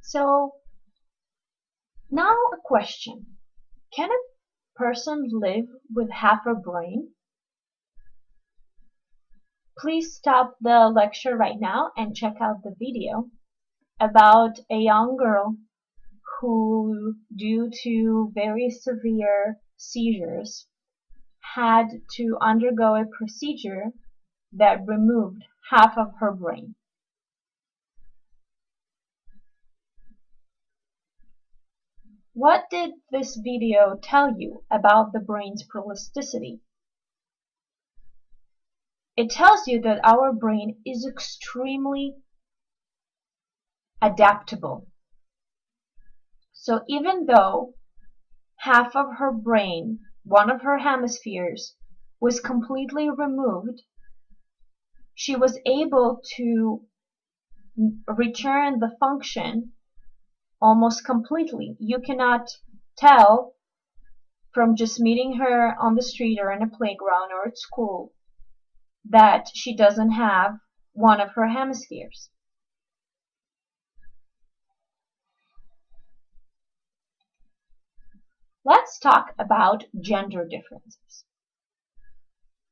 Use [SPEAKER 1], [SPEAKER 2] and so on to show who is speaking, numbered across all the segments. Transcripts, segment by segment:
[SPEAKER 1] So now a question. Can a person live with half a brain? Please stop the lecture right now and check out the video about a young girl who, due to very severe seizures, had to undergo a procedure that removed half of her brain. What did this video tell you about the brain's plasticity? It tells you that our brain is extremely adaptable. So even though half of her brain, one of her hemispheres, was completely removed, she was able to return the function almost completely. You cannot tell from just meeting her on the street or in a playground or at school that she doesn't have one of her hemispheres. Let's talk about gender differences.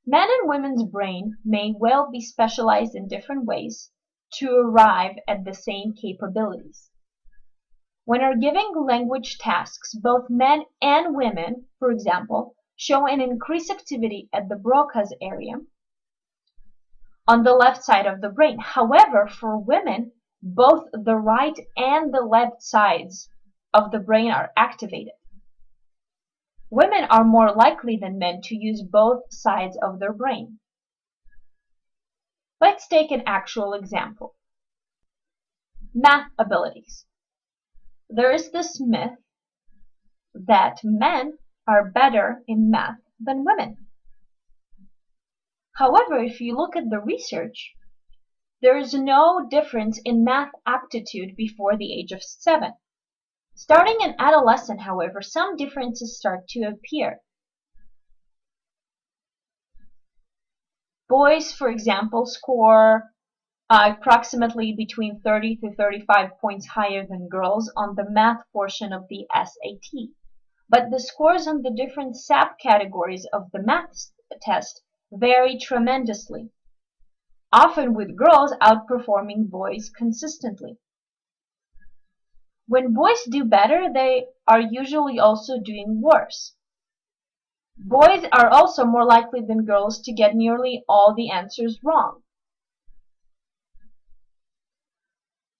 [SPEAKER 1] Men and women's brain may well be specialized in different ways to arrive at the same capabilities. When are giving language tasks, both men and women, for example, show an increased activity at the Broca's area on the left side of the brain. However, for women, both the right and the left sides of the brain are activated. Women are more likely than men to use both sides of their brain. Let's take an actual example. Math abilities. There is this myth that men are better in math than women. However, if you look at the research, there is no difference in math aptitude before the age of 7. Starting in adolescence, however, some differences start to appear. Boys, for example, score approximately between 30 to 35 points higher than girls on the math portion of the SAT. But the scores on the different subcategories of the math test vary tremendously, often with girls outperforming boys consistently. When boys do better, they are usually also doing worse. Boys are also more likely than girls to get nearly all the answers wrong.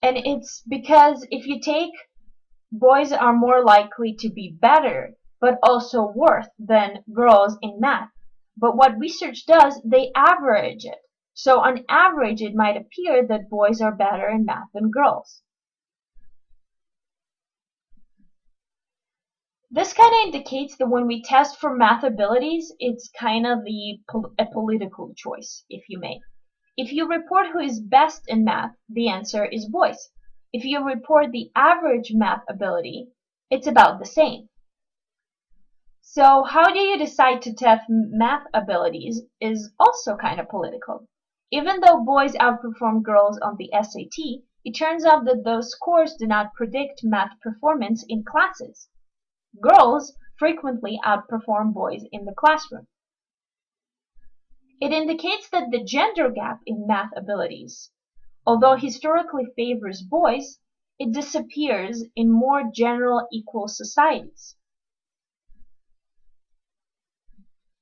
[SPEAKER 1] And it's because if you take boys are more likely to be better, but also worse than girls in math. But what research does, they average it. So on average, it might appear that boys are better in math than girls. This kind of indicates that when we test for math abilities, it's kind of a political choice, if you may. If you report who is best in math, the answer is boys. If you report the average math ability, it's about the same. So how do you decide to test math abilities is also kind of political. Even though boys outperform girls on the SAT, it turns out that those scores do not predict math performance in classes. Girls frequently outperform boys in the classroom. It indicates that the gender gap in math abilities, although historically favors boys, it disappears in more general equal societies.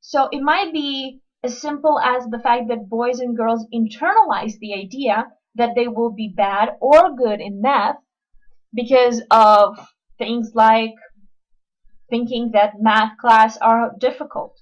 [SPEAKER 1] So it might be as simple as the fact that boys and girls internalize the idea that they will be bad or good in math because of things like thinking that math class are difficult.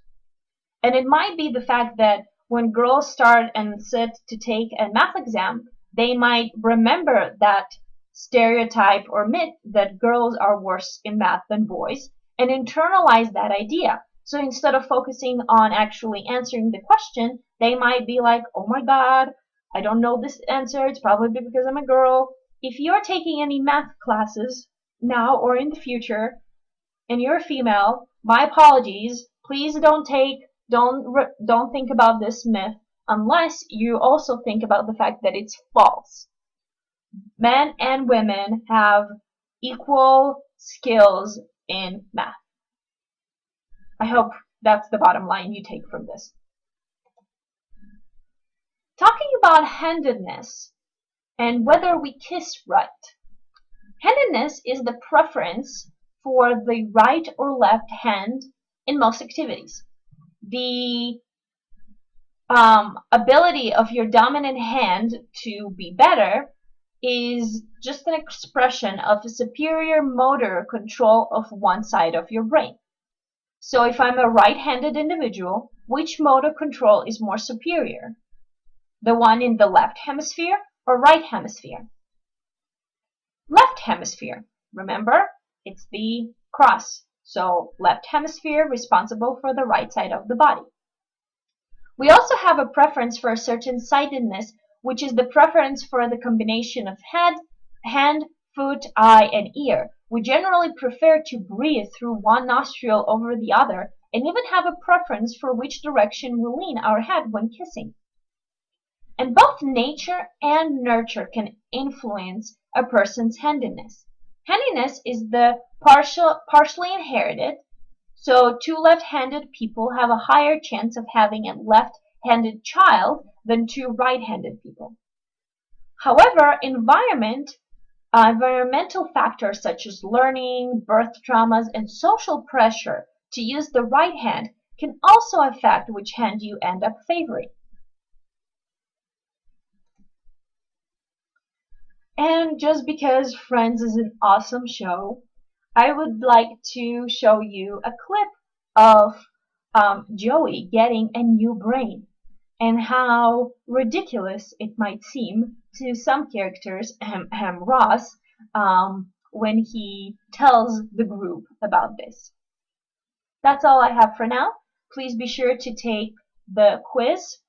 [SPEAKER 1] And it might be the fact that when girls start and sit to take a math exam, they might remember that stereotype or myth that girls are worse in math than boys and internalize that idea. So instead of focusing on actually answering the question, they might be like, oh my god, I don't know this answer, it's probably because I'm a girl. If you're taking any math classes now or in the future, and you're a female, my apologies, please don't think about this myth unless you also think about the fact that it's false. Men and women have equal skills in math. I hope that's the bottom line you take from this. Talking about handedness and whether we kiss right. Handedness is the preference for the right or left hand in most activities. The ability of your dominant hand to be better is just an expression of a superior motor control of one side of your brain. So if I'm a right-handed individual, which motor control is more superior? The one in the left hemisphere or right hemisphere? Left hemisphere. Remember, it's the cross. So left hemisphere responsible for the right side of the body. We also have a preference for a certain sightedness, which is the preference for the combination of head, hand, foot, eye, and ear. We generally prefer to breathe through one nostril over the other, and even have a preference for which direction we lean our head when kissing. And both nature and nurture can influence a person's handedness. Handedness is the partially inherited, so two left-handed people have a higher chance of having a left-handed child than two right-handed people. However, environmental factors such as learning, birth traumas, and social pressure to use the right hand can also affect which hand you end up favoring. And just because Friends is an awesome show, I would like to show you a clip of Joey getting a new brain and how ridiculous it might seem to some characters, Ross, when he tells the group about this. That's all I have for now. Please be sure to take the quiz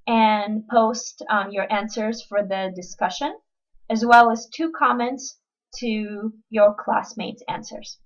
[SPEAKER 1] and post your answers for the discussion, as well as 2 comments to your classmates' answers.